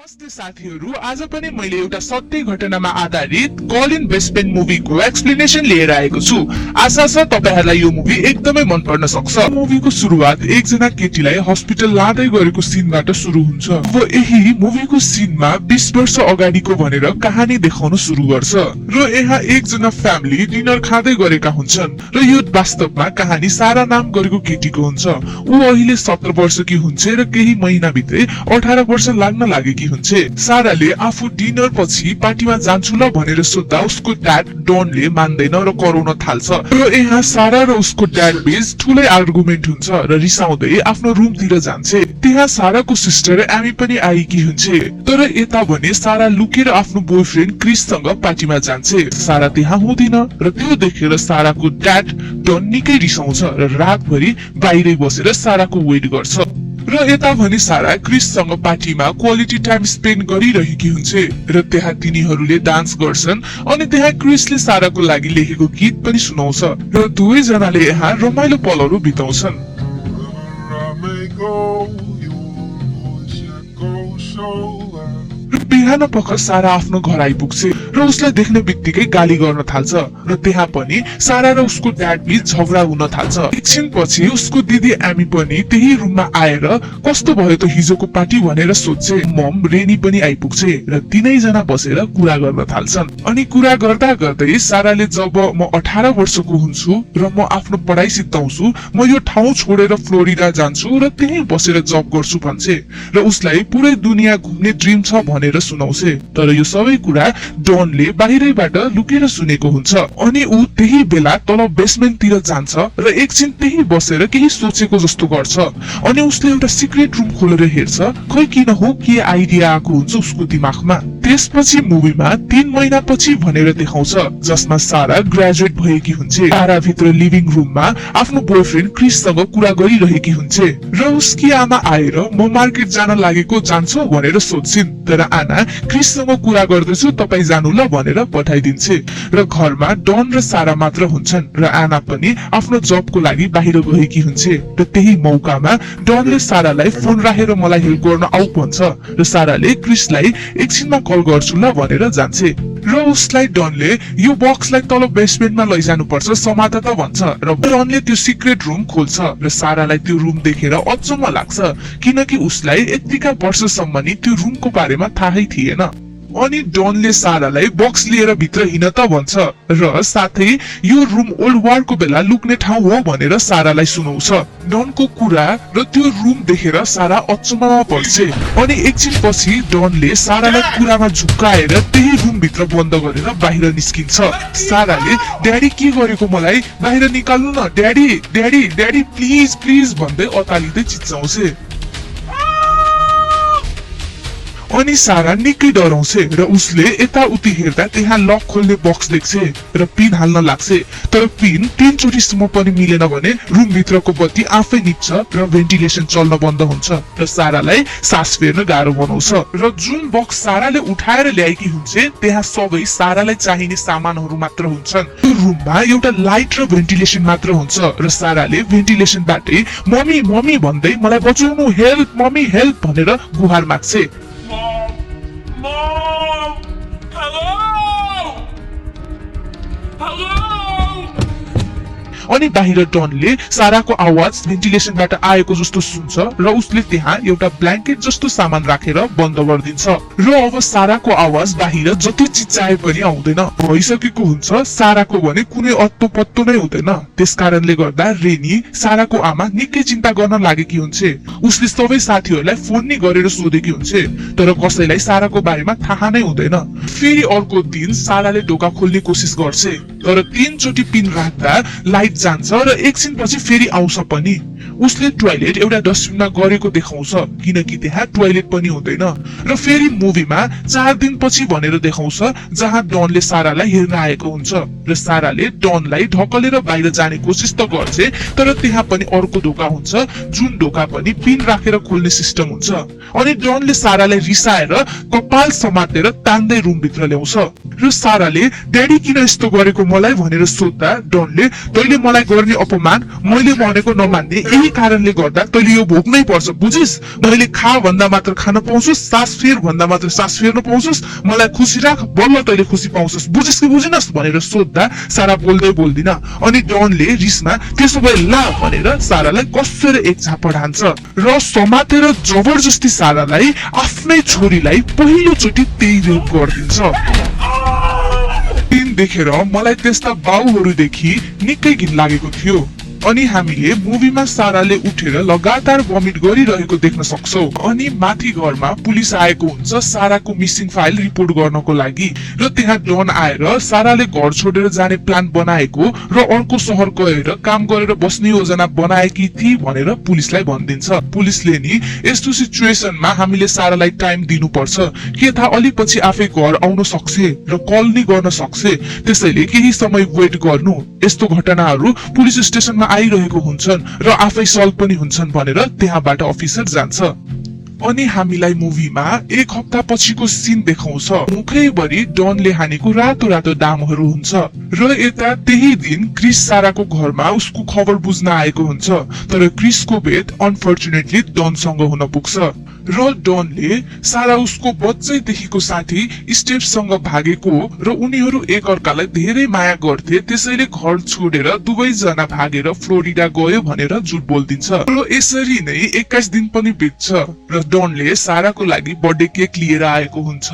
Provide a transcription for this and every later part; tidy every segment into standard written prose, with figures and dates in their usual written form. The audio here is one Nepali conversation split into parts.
नमस्ते साथीहरु, आज पनि मैले एउटा सत्य घटनामा आधारित कलिन बेस्टमेन मुभीको एक्सप्लेनेसन लिएर आएको छु। आशा छ तपाईहरुलाई यो मुभी एकदमै मन पर्न सक्छ। मुभीको सुरुवात एकजना केटीलाई हस्पिटल लाँदै गरेको सिनबाट सुरु हुन्छ। अब यही मुभीको सिनमा 20 वर्ष अगाडिको भनेर कहानी देखाउन सुरु गर्छ र यहाँ एकजना फ्यामिली डिनर खाँदै गरेका हुन्छन् र यो वास्तवमा कहानी सारा नाम गरेको केटीको हुन्छ। ऊ अहिले 17 वर्षकी हुन्छ र केही महिना भित्रै 18 वर्ष लाग्न लागेकी हुन्छ। साराले आफू डिनर पछि पार्टीमा जान्छु ल भनेर सोध्दा उसको ड्याड डनले मान्दैन र कराउन थाल्छ र यहाँ सारा र उसको ड्याड बीच ठूलै आर्गुमेन्ट हुन्छ र रिसाउँदै आफ्नो रुमतिर जान्छ। त्यहाँ साराको सिस्टर एमी पनि आएकी हुन्छ, तर यता भने सारा लुकेर आफ्नो बोयफ्रेन्ड क्रिससँग पार्टीमा जान्छ। सारा त्यहाँ हुँदैन र त्यो देखेर साराको ड्याड डन निकै रिसाउँछ र रातभरि बाहिरै बसेर साराको वेट गर्छ र यता भने सारा क्रिससँग पार्टीमा क्वालिटी टाइम स्पेन्ड गरिरहेकी हुन्छ र त्यहाँ तिनीहरूले डान्स गर्छन् अनि त्यहाँ क्रिसले साराको लागि लेखेको गीत पनि सुनाउँछ र दुवैजनाले यहाँ रमाइलो पलहरू बिताउँछन्। बिहान पख सारा आफ्नो घर आइपुग्छ र उसलाई देख्ने बित्तिकै गाली गर्न थाल्छ र त्यहाँ पनि सारा र उसको ड्याड बीच झगडा हुन थाल्छ। एकछिन पछि उसको दिदी एमी पनि त्यही रुममा आएर कस्तो भयो त हिजोको पार्टी भनेर सोध्छ। मम रेनी पनि आइपुग्छ र तीनैजना बसेर कुरा गर्न थाल्छन्। अनि कुरा गर्दा गर्दै साराले जब म 18 वर्षको हुन्छु र म आफ्नो पढाइ सिद्धाउँछु, म यो ठाउँ छोडेर फ्लोरिडा जान्छु र त्यही बसेर जब गर्छु भन्छ र उसलाई पुरै दुनिया घुम्ने ड्रिम छ भनेर सुनाउँछ। तर यो सबै कुरा डनले बाहिरैबाट लुकेर सुनेको हुन्छ अनि ऊ त्यही बेला तल बेसमेन्टतिर जान्छ र एकछिन त्यही बसेर केही सोचेको जस्तो गर्छ अनि उसले एउटा सिक्रेट रुम खोलेर हेर्छ। खै किन हो के आइडिया आएको हुन्छ उसको दिमागमा। त्यसपछि मुभीमा 3 महिना पछि भनेर देखाउँछ जसमा सारा ग्रेजुएट भएकी हुन्छ। सारा भित्र लिभिङ रुममा आफ्नो बोयफ्रेन्ड क्रिससँग कुरा गरिरहेकी हुन्छ र उसकी आमा आएर म मार्केट जान लागेको जान्छ भनेर सोध्छिन्, तर आना क्रिससँग कुरा गर्दैछु तपाई जानु ल भनेर पठाइदिन्छ र घरमा डन र सारा मात्र हुन्छन् र आना पनि आफ्नो जबको लागि बाहिर गएकी हुन्छ र त्यही मौकामा डनले सारालाई फोन राखेर मलाई हेल्प गर्न आऊ भन्छ र साराले क्रिसलाई एकछिनमा कल गर्छु ल भनेर जान्छ र उसलाई डनले यो बक्सलाई तल बेसमेन्टमा लैजानु पर्छ समात त भन्छ र डनले त्यो सिक्रेट रुम खोल्छ र सारालाई त्यो रुम देखेर अचम्म लाग्छ किनकि उसलाई यतिका वर्षसम्म नि त्यो रुमको बारेमा थाहै थिएन। अनि डनले सारालाई बक्स लिएर भित्र हिँड त भन्छ र साथै यो रुम ओल्ड वारको बेला लुक्ने ठाउँ हो भनेर सारालाई सुनाउँछ। डनको कुरा र त्यो रुम देखेर सारा अचम्ममा पर्छ अनि एकछिन पछि डनले सारालाई कुरामा झुक्काएर त्यही रुम भित्र बन्द गरेर बाहिर निस्किन्छ। साराले ड्याडी के गरेको मलाई बाहिर निकाल्नु न, daddy daddy daddy please please भन्दै अतालिँदै चिच्चाउँछ अनि सारा निकै डराउँछ र उसले यताउति हेर्दा त्यहाँ लक खोल्ने बक्स देख्छ र पिन हाल्न लाग्छ, तर पिन 3 चोटिसम्म पनि मिलेन भने रुम भित्रको बत्ती आफै निप्छ र भेन्टिलेसन चल्न बन्द हुन्छ र सारालाई सास फेर्न गाह्रो बनाउँछ र जुन बक्स साराले उठाएर ल्याएकी हुन्छ त्यहाँ सबै सारालाई चाहिने सामानहरू मात्र हुन्छन्। त्यो रुममा एउटा लाइट र भेन्टिलेसन मात्र हुन्छ र साराले भेन्टिलेसनबाटै मम्मी मम्मी भन्दै मलाई बचाउनु, हेल्प मम्मी हेल्प भनेर गुहार माग्छ। Mom! Hello! Hello! अनि बाहिर डनले साराको आवाज भेन्टिलेसनबाट आएको जस्तो सुन्छ र उसले त्यहाँ एउटा ब्ल्याङ्केट जस्तो सामान राखेर बन्द गरिदिन्छ र अब साराको आवाज बाहिर जति चिच्चाए पनि आउँदैन। भइसकेको हुन्छ साराको भने कुनै अत्तो पत्तो नै हुँदैन। त्यसकारणले गर्दा रेनी साराको आमा निकै चिन्ता गर्न लागेकी हुन्छ। उसले सबै साथीहरूलाई फोन नि गरेर सोधेकी हुन्छ तर कसैलाई साराको बारेमा थाहा नै हुँदैन। फेरि अर्को दिन साराले ढोका खोल्ने कोसिस गर्छ तर 3 चोटि पिन राख्दा लाइट जान्छ र एकछिन पछि फेरि आउँछ पनि। उसले टोयलेट एउटा डस्टबिनमा गरेको देखाउँछ किनकि त्यहाँ टोयलेट पनि हुँदैन र फेरि मुभीमा 4 दिन पछि भनेर देखाउँछ जहाँ डनले सारालाई हेर्न आएको हुन्छ र साराले डनलाई ढकलेर बाहिर जाने कोसिस त गर्छ तर त्यहाँ पनि अर्को ढोका हुन्छ जुन ढोका पनि पिन राखेर खोल्ने सिस्टम हुन्छ अनि डनले सारालाई रिसाएर कपाल समातेर तान्दै रुम भित्र ल्याउँछ र साराले ड्याडी किन यस्तो गरेको मलाई भनेर सोध्दा डनले तैले मलाई गर्ने अपमान मैले भनेको नमान्ने यही कारणले गर्दा तैँले यो भोग्नै पर्छ बुझिस। मैले खा भन्दा मात्र खान पाउँछस्, सास फेर भन्दा मात्र सास फेर्न पाउँछस्, मलाई खुसी राख बल्ल तैँले खुसी पाउँछस्, बुझिस कि बुझिनस् भनेर सोद्धा सारा बोल्दै बोल्दिन। अनि डनले रिसमा त्यसो भए ला भनेर सारालाई कसरी एक झापड हान्छ र समातेर जबरजस्ती सारालाई आफ्नै छोरीलाई पहिलोचोटि त्यही रेप गरिदिन्छ। दिन देखेर मलाई त्यस्ता बाउहरूदेखि निकै घिन लागेको थियो। अनि हामीले मुभीमा साराले उठेर लगातार भमिट गरिरहेको देख्न सक्छौं। अनि माथि घरमा पुलिस आएको हुन्छ साराको मिसिङ फाइल रिपोर्ट गर्नको लागि र त्यहाँ डन आएर साराले घर छोडेर जाने प्लान बनाएको र अर्को शहर गएर काम गरेर बस्ने योजना बनाएकी थिए भनेर पुलिसलाई भनिदिन्छ। पुलिसले नि यस्तो सिचुएसनमा हामीले सारालाई टाइम दिनुपर्छ के थाहा अलि पछि आफै घर आउन सक्छ र कल नि गर्न सक्छ, त्यसैले केही समय वेट गर्नु। यस्तो घटनाहरू पुलिस स्टेसनमा आइरहेको हुन्छन् र आफै सल्भ पनि हुन्छन् भनेर त्यहाँबाट अफिसर जान्छ। अनि हामीलाई मुभीमा एक हप्ता पछिको सिन देखाउँछ। मुखैभरि डनले हानेको रातो रातो दामहरू हुन्छ र यता त्यही दिन क्रिस साराको घरमा उसको खबर बुझ्न आएको हुन्छ। तर क्रिसको भेट अनफर्चुनेटली डनसँग हुन पुग्छ र डनले सारा उसको बच्चैदेखिको साथी स्टेफसँग भागेको र उनीहरू एकअर्कालाई धेरै माया गर्थे त्यसैले घर छोडेर दुवैजना भागेर फ्लोरिडा गयो भनेर झुट बोलिदिन्छ। र यसरी नै 21 दिन पनि बित्छ र डनले साराको लागि बर्थडे केक लिएर आएको हुन्छ।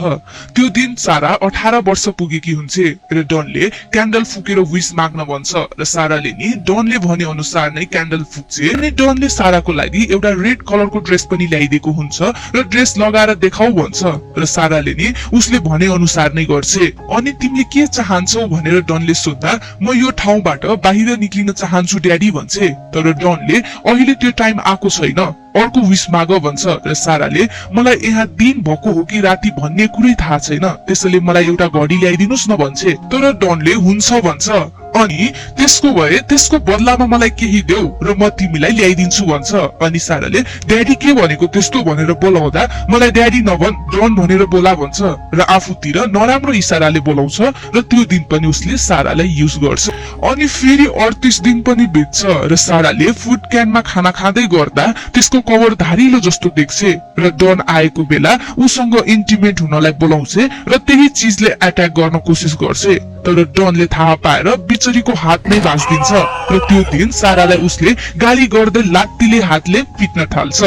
त्यो दिन सारा 18 वर्ष पुगेकी हुन्छ र डनले क्यान्डल फुकेर विश माग्न भन्छ र साराले नि डनले भने अनुसार नै क्यान्डल फुक्छ। अनि डनले साराको लागि एउटा रेड कलरको ड्रेस पनि ल्याइदिएको हुन्छ र ड्रेस लगाएर देखाउ भन्छ र साराले नि उसले भने अनुसार नै गर्छ। अनि तिमीले के चाहन्छौ भनेर डनले सोध्दा म यो ठाउँबाट बाहिर निक्लिन चाहन्छु ड्याडी भन्छ। तर डनले अहिले त्यो टाइम आएको छैन, अर्को विश माग भन्छ र साराले मलाई यहाँ दिन भएको हो कि राति भन्ने कुरै थाहा छैन, त्यसैले मलाई एउटा घडी ल्याइदिनुस् न भन्छ। तर डनले हुन्छ भन्छ। अनि त्यसको भए त्यसको बदलामा मलाई केही देऊ र म तिमीलाई ल्याइदिन्छु भन्छ। अनि साराले ड्याडी के भनेको त्यस्तो भनेर बोलाउँदा मलाई ड्याडी नभन डन भनेर बोला भन्छ र आफूतिर नराम्रो इसाराले बोलाउँछ र त्यो दिन पनि उसले सारालाई युज गर्छ। अनि फेरि 38 दिन पनि बित्छ र साराले फुड क्यानमा खाना खाँदै गर्दा त्यसको कभर धारिलो जस्तो देख्छ र डन आएको बेला उसँग इन्टिमेट हुनलाई बोलाउँछ र त्यही चीजले अट्याक गर्न कोसिस गर्छ। तर डनले थाहा पाएर बिचरीको हात नै भाँचिदिन्छ र त्यो दिन सारालाई उसले गाली गर्दै लात्तीले हातले पिट्न थाल्छ।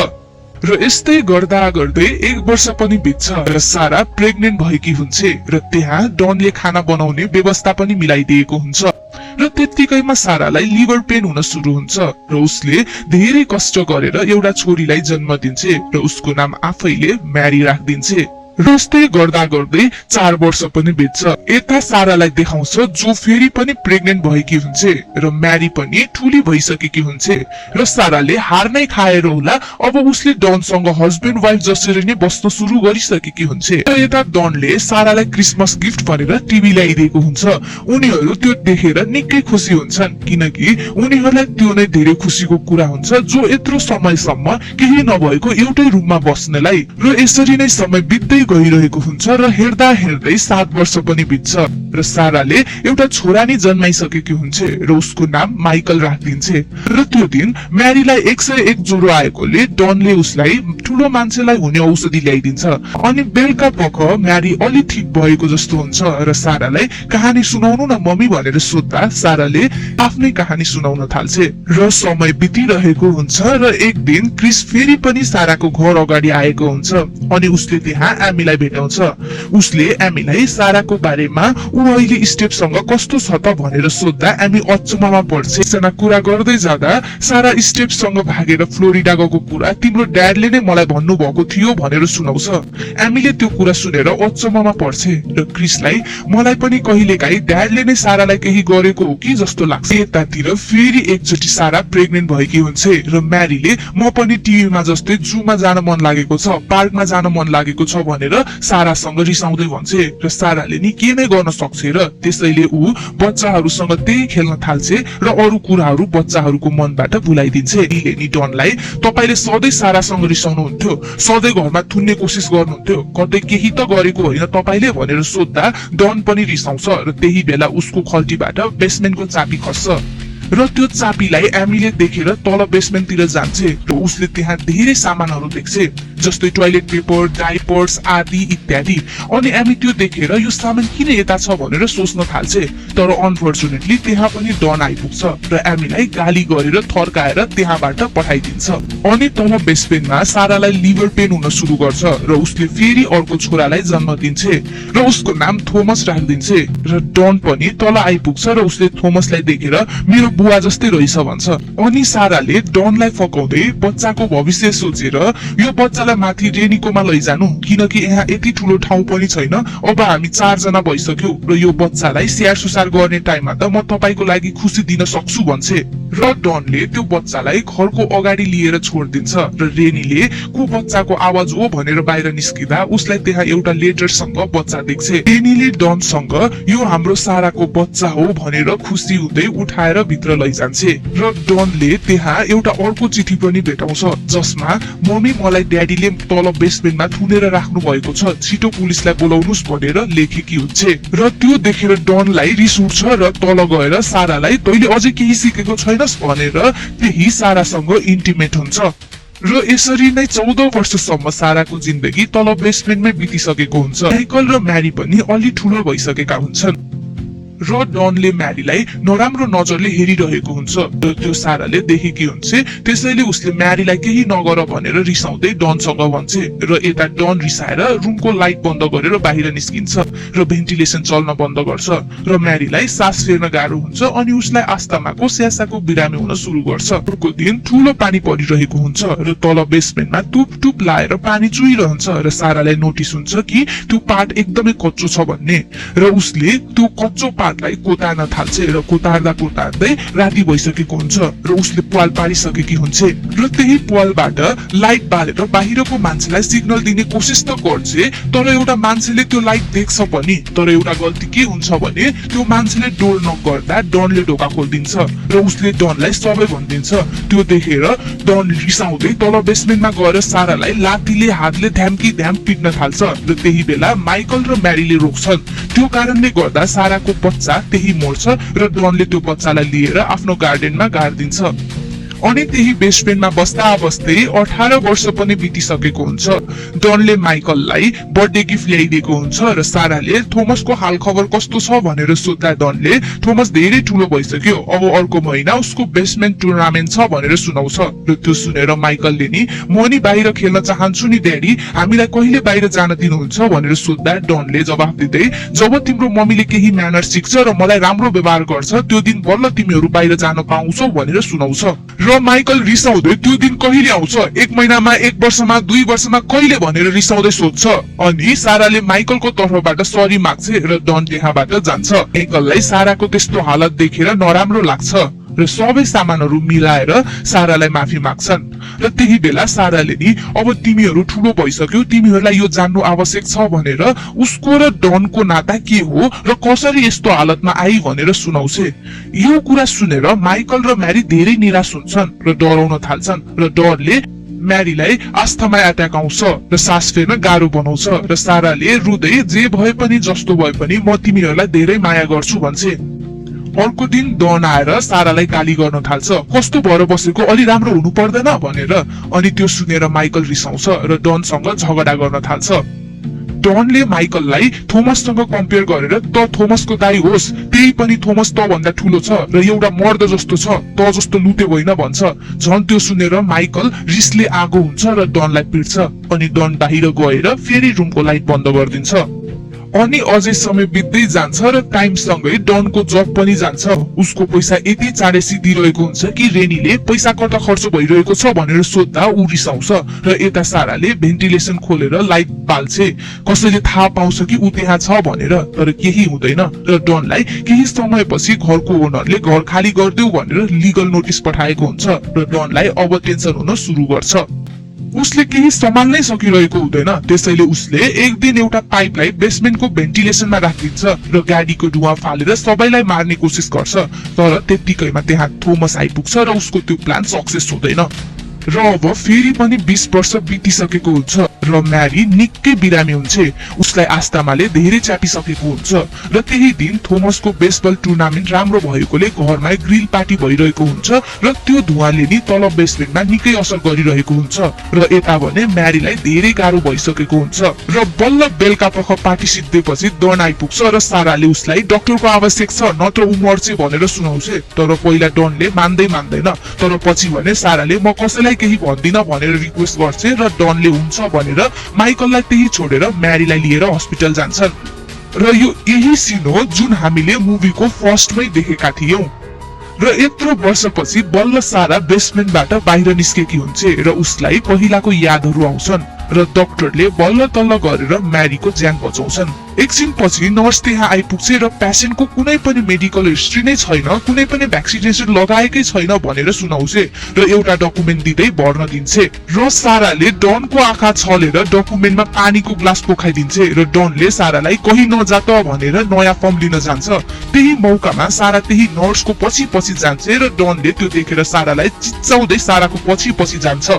र यस्तै गर्दा गर्दै 1 वर्ष पनि बित्छ र सारा प्रेग्नेन्ट भएकी हुन्छ र त्यहाँ डनले खाना बनाउने व्यवस्था पनि मिलाइदिएको हुन्छ र त्यतिकैमा सारालाई लिभर पेन हुन सुरु हुन्छ र उसले धेरै कष्ट गरेर एउटा छोरीलाई जन्म दिन्छ र उसको नाम आफैले म्यारी राखिदिन्छ। र यस्तै गर्दा गर्दै 4 वर्ष पनि बित्छ। यता सारालाई देखाउँछ जो फेरि पनि प्रेग्नेन्ट भएकी हुन्छ र म्यारी पनि ठुली भइसकेकी हुन्छ र साराले हार नै खाएर होला अब उसले डनसँग हस्बेन्ड वाइफ जसरी नै बस्न सुरु गरिसकेकी हुन्छ। र यता डनले सारालाई क्रिसमस गिफ्ट भनेर टिभी ल्याइदिएको हुन्छ। उनीहरू त्यो देखेर निकै खुसी हुन्छन् किनकि उनीहरूलाई त्यो नै धेरै खुसीको कुरा हुन्छ जो यत्रो समयसम्म केही नभएको एउटै रुममा बस्नलाई। र यसरी नै समय बित्दै गइरहेको हुन्छ र हेर्दा हेर्दै 7 वर्ष पनि बित्छ र साराले एउटा छोरा नै जन्माइसकेकी हुन्छ र उसको नाम माइकल राखिदिन्छ। र त्यो दिन म्यारीलाई 101 ज्वरो आएकोले डनले उसलाई ठुलो मान्छेलाई हुने औषधि ल्याइदिन्छ। अनि बेलुका पख म्यारी अलि ठिक भएको जस्तो हुन्छ र सारालाई कहानी सुनाउनु न मम्मी भनेर सोध्दा साराले आफ्नै कहानी सुनाउन थाल्छ र समय बितिरहेको हुन्छ र एक दिन क्रिस फेरि पनि साराको घर अगाडि आएको हुन्छ अनि उसले त्यहाँ एमीलाई भेटाउँछ। उसले एमीलाई साराको बारेमा ऊ अहिले स्टेफसँग कस्तो छ त भनेर सोध्दा एमी अचम्ममा पर्छ। एकजना कुरा गर्दै जाँदा सारा स्टेफसँग भागेर फ्लोरिडा गएको कुरा तिम्रो ड्याडले नै मलाई भन्नु भएको थियो भनेर सुनाउँछ। एमीले त्यो कुरा सुनेर अचम्ममा पर्छ र क्रिसलाई मलाई पनि कहिलेकाहीँ ड्याडले नै सारालाई केही गरेको हो कि जस्तो लाग्छ। यतातिर फेरि एकचोटि सारा प्रेग्नेन्ट भएकी हुन्छ र म्यारीले म पनि टिभीमा जस्तै जूमा जान मन लागेको छ, पार्कमा जान मन लागेको छ भनेर सारासँग रिसाउँदै भन्छ र साराले नि के नै गर्न सक्छ र त्यसैले ऊ बच्चाहरूसँग त्यही खेल्न थाल्छ र अरू कुराहरू बच्चाहरूको मनबाट भुलाइदिन्छ। यिले नि डनलाई तपाईले सधैँ सारासँग रिसाउनुहुन्थ्यो, सधैँ घरमा थुन्ने कोसिस गर्नुहुन्थ्यो, कतै केही त गरेको होइन तपाईले भनेर सोध्दा डन पनि रिसाउँछ र त्यही बेला उसको खल्टीबाट बेसमेन्टको चाबी खस्छ। र त्यो चापीलाई एमीले देखेर तल बेसमेन्टतिर जान्छे र उसले त्यहाँ धेरै सामानहरू देख्छे जस्तै टोयलेट पेपर डाइपर्स आदि इत्यादि। अनि एमी त्यो देखेर यो सामान किन यता छ भनेर सोच्न थाल्छे तर अनफर्चुनेटली त्यहाँ पनि डन आइपुग्छ र एमीलाई गाली गरेर थर्काएर त्यहाँबाट पठाइदिन्छ। अनि तल बेसमेन्टमा सारालाई लिभर पेन हुन सुरु गर्छ र उसले फेरि अर्को छोरालाई जन्म दिन्छे र उसको नाम थोमस राखिदिन्छे र डन पनि तल आइपुग्छ र उसले थोमसलाई देखेर मेरो बुवा जस्तै रहेछ भन्छ। अनि साराले डनलाई फकाउँदै बच्चाको भविष्य सोचेर यो बच्चालाई माथि रेनीकोमा लैजानु किनकि यहाँ यति ठुलो ठाउँ पनि छैन, अब हामी 4 जना भइसक्यौ र यो बच्चालाई स्याहार सुसार गर्ने टाइममा त म तपाईको लागि खुसी दिन सक्छु भन्छे। र डनले त्यो बच्चालाई घरको अगाडि लिएर छोडिदिन्छ र रेनीले को बच्चाको आवाज हो भनेर बाहिर निस्किँदा उसलाई त्यहाँ एउटा लेटरसँग बच्चा देख्छे। रेनीले डनसँग यो हाम्रो साराको बच्चा हो भनेर खुसी हुँदै उठाएर भित्र लैजान्छे र डनले त्यहाँ एउटा अर्को चिठी पनि भेटाउँछ जसमा मम्मी मलाई ड्याडीले तल बेसमेन्टमा थुनेर राख्नु भएको छ, छिटो पुलिसलाई बोलाउनुस् भनेर लेखेकी हुन्छ। र त्यो देखेर डनलाई रिस उठ्छ र तल गएर सारालाई तैले अझै केही सिकेको छैनस् भनेर त्यही सारासँग इन्टिमेट हुन्छ। र यसरी नै 14 वर्षसम्म साराको जिन्दगी तल बेसमेन्टमै बितिसकेको हुन्छ। माइकल र म्यारी पनि अलि ठुलो भइसकेका हुन्छन् र डनले म्यारीलाई नराम्रो नजरले हेरिरहेको हुन्छ र त्यो साराले देखेकी हुन्छ। त्यसैले उसले म्यारीलाई केही नगर भनेर रिसाउँदै डनसँग भन्छ र यता डन रिसाएर रुमको लाइट बन्द गरेर बाहिर निस्किन्छ र भेन्टिलेसन चल्न बन्द गर्छ र म्यारीलाई सास फेर्न गाह्रो हुन्छ अनि उसलाई आस्थमाको स्यासाको बिरामी हुन सुरु गर्छ। अर्को दिन ठूलो पानी परिरहेको हुन्छ र तल बेसमेन्टमा टुप टुप लाएर पानी चुइरहन्छ र सारालाई नोटिस हुन्छ कि त्यो पार्ट एकदमै कच्चो छ भन्ने र उसले त्यो कच्चो पार्टलाई कोतार्न थाल्छ र कोतार्दै राति भइसकेको हुन्छ र उसले प्वाल पारिसकेकी हुन्छ र त्यही प्वालबाट लाइट बालेर बाहिरको मान्छेलाई सिग्नल दिने कोसिस त गर्छ तर एउटा मान्छेले त्यो लाइट देख्छ पनि। तर एउटा गल्ती के हुन्छ भने त्यो मान्छेले डोर नक गर्दा डनले ढोका खोलिदिन्छ र उसले डनलाई सबै भनिदिन्छ। त्यो देखेर डन रिसाउँदै तल बेसमेन्टमा गएर सारालाई लाठीले हातले ध्याम्की ध्याम पिट्न थाल्छ र त्यही बेला माइकल र म्यारीले रोक्छन्। त्यो कारणले गर्दा साराको बच्चा त्यही मर्छ र डनले त्यो बच्चालाई लिएर आफ्नो गार्डनमा गाड्दिन्छ। अनि त्यही बेसमेन्टमा बस्दा बस्दै 18 वर्ष पनि बितिसकेको हुन्छ। डनले माइकललाई बर्थडे गिफ्ट ल्याइदिएको हुन्छ र साराले थोमसको हाल खबर कस्तो छ भनेर सोध्दा डनले थोमस धेरै ठुलो भइसक्यो, अब अर्को महिना उसको बेसमेन्ट टुर्नामेन्ट छ भनेर सुनाउँछ र त्यो सुनेर माइकलले नि म नि बाहिर खेल्न चाहन्छु नि ड्याडी, हामीलाई कहिले बाहिर जान दिनुहुन्छ भनेर सोध्दा डनले जवाफ दिँदै जब तिम्रो मम्मीले केही म्यानर सिक्छ र मलाई राम्रो व्यवहार गर्छ त्यो दिन बल्ल तिमीहरू बाहिर जान पाउँछौ भनेर सुनाउँछ। र माइकल रिसाउँदै त्यो दिन कहिले आउँछ, 1 महिनामा 1 वर्षमा 2 वर्षमा कहिले भनेर रिसाउँदै सोध्छ। अनि साराले माइकलको तर्फबाट सरी माग्छ र डन त्यहाँबाट जान्छ। माइकललाई साराको त्यस्तो हालत देखेर नराम्रो लाग्छ र सबै सामानहरू मिलाएर सारालाई माफी माग्छन् र त्यही बेला साराले नि अब तिमीहरू ठुलो भइसक्यौ, तिमीहरूलाई यो जान्नु आवश्यक छ भनेर उसको र डनको नाता के हो र कसरी यस्तो हालतमा आई भनेर सुनाउँछ। यो कुरा सुनेर माइकल र म्यारी धेरै निराश हुन्छन् र डराउन थाल्छन् र डरले म्यारीलाई आस्थमा एट्याक आउँछ र सास फेर्न गाह्रो बनाउँछ र साराले रुँदै जे भए पनि जस्तो भए पनि म तिमीहरूलाई धेरै माया गर्छु भन्छ। अर्को दिन डन आएर सारालाई गाली गर्न थाल्छ, कस्तो भएर बसेको, अलि राम्रो हुनु पर्दैन भनेर। अनि त्यो सुनेर माइकल रिसाउँछ र डनसँग झगडा गर्न थाल्छ। डनले माइकललाई थोमससँग कम्पेयर गरेर त थोमसको दाइ होस्, त्यही पनि थोमस त भन्दा ठुलो छ र एउटा मर्द जस्तो छ, त जस्तो लुटे होइन भन्छ। झन् त्यो सुनेर माइकल रिसले आगो हुन्छ र डनलाई पिट्छ अनि डन बाहिर गएर फेरि रुमको लाइट बन्द गरिदिन्छ। अनि अझै समय बित्दै जान्छ र टाइमसँगै डनको जब पनि जान्छ। उसको पैसा यति चाँडै सिद्धिरहेको हुन्छ कि रेनीले पैसा कता खर्च भइरहेको छ भनेर सोध्दा ऊ रिसाउँछ र यता साराले भेन्टिलेसन खोलेर लाइट बाल्छे, कसैले थाहा पाउँछ कि ऊ त्यहाँ छ भनेर, तर केही हुँदैन र डनलाई केही समयपछि घरको ओनरले घर खाली गरिदेऊ भनेर लिगल नोटिस पठाएको हुन्छ र डनलाई अब टेन्सन हुन सुरु गर्छ। उसले केही सम्हाल्नै सकिरहेको हुँदैन, त्यसैले उसले एक दिन एउटा पाइपलाई बेसमेन्टको भेन्टिलेसनमा राखिदिन्छ र गाडीको धुवा फालेर सबैलाई मार्ने कोसिस गर्छ। तर त्यतिकैमा त्यहाँ थोमस आइपुग्छ र उसको त्यो प्लान सक्सेस हुँदैन। र अब फेरि पनि 20 वर्ष बितिसकेको हुन्छ र म्यारी निकै बिरामी हुन्छ। उसलाई आस्थमाले धेरै च्यापिसकेको हुन्छ र त्यही दिन थोमसको बेसबल टुर्नामेन्ट राम्रो भएकोले घरमा ग्रिल पार्टी भइरहेको हुन्छ र त्यो धुवाले नि तल बेसमेन्टमा निकै असर गरिरहेको हुन्छ र यता भने म्यारीलाई धेरै गाह्रो भइसकेको हुन्छ र बल्ल बेलुका पख पार्टी सिद्धिएपछि डन आइपुग्छ र साराले उसलाई डाक्टरको आवश्यक छ नत्र उ मर्छ भनेर सुनाउँछ। तर पहिला डनले मान्दैन तर पछि भने साराले म कसैलाई केही भन्दिन भनेर रिक्वेस्ट गर्छ र डनले हुन्छ भनेर माइकललाई त्यही छोडेर म्यारीलाई लिएर हस्पिटल जान्छन् र यो यही सिन हो जुन हामीले मुभीको फर्स्टमै देखेका थियौं। र यत्रो वर्षपछि बल्ल सारा बेसमेन्टबाट बाहिर निस्केकी हुन्छ र उसलाई पहिलाको यादहरू आउँछन् र डाक्टरले बल्ल तल्ल गरेर म्यारीको ज्यान बचाउँछन्। एकछिन पछि नर्स त्यहाँ आइपुग्छ र पेसेन्टको कुनै पनि मेडिकल हिस्ट्री नै छैन, कुनै पनि भ्याक्सिनेसन लगाएकै छैन भनेर सुनाउँछ र एउटा डकुमेन्ट दिँदै भर्न दिन्छ र साराले डनको आँखा छलेर डकुमेन्टमा पानीको ग्लास पोखाइदिन्छ र डनले सारालाई कहीँ नजा त भनेर नयाँ फर्म लिन जान्छ। त्यही मौकामा सारा त्यही नर्सको पछि पछि जान्छ र डनले त्यो देखेर सारालाई चिच्चाउँदै साराको पछि पछि जान्छ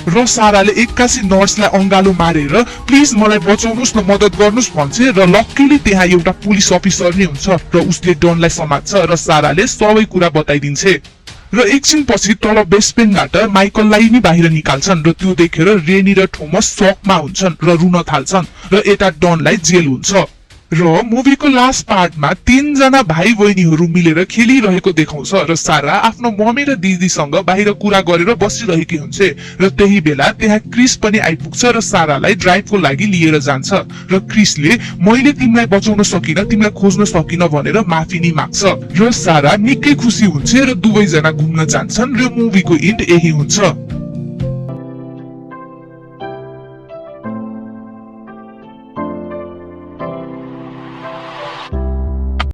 र साराले एक्कासी नर्सलाई अंगालो मारेर प्लिज मलाई बचाउनुस् न मद्दत गर्नुस् भन्छ र लक्कीले त्यहाँ एउटा पुलिस अफिसर नै हुन्छ र उसले डनलाई समात्छ र साराले सबै कुरा बताइदिन्छ र एकछिन पछि तल बेसमेन्टबाट माइकललाई नि बाहिर निकाल्छन् र त्यो देखेर रेनी र थोमस शकमा हुन्छन् र रुन थाल्छन् र यता डनलाई जेल हुन्छ। र मुभीको लास्ट पार्टमा 3 जना भाइ बहिनीहरू मिलेर खेलिरहेको देखाउँछ र सारा आफ्नो मम्मी र दिदीसँग बाहिर कुरा गरेर बसिरहेकी हुन्छ र त्यही बेला त्यहाँ क्रिस पनि आइपुग्छ र सारालाई ड्राइभको लागि लिएर जान्छ र क्रिसले मैले तिमीलाई बचाउन सकिन, तिमीलाई खोज्न सकिन भनेर माफी नि माग्छ र सारा निकै खुसी हुन्छ र दुवैजना घुम्न जान्छन् र मुभीको एन्ड यही हुन्छ।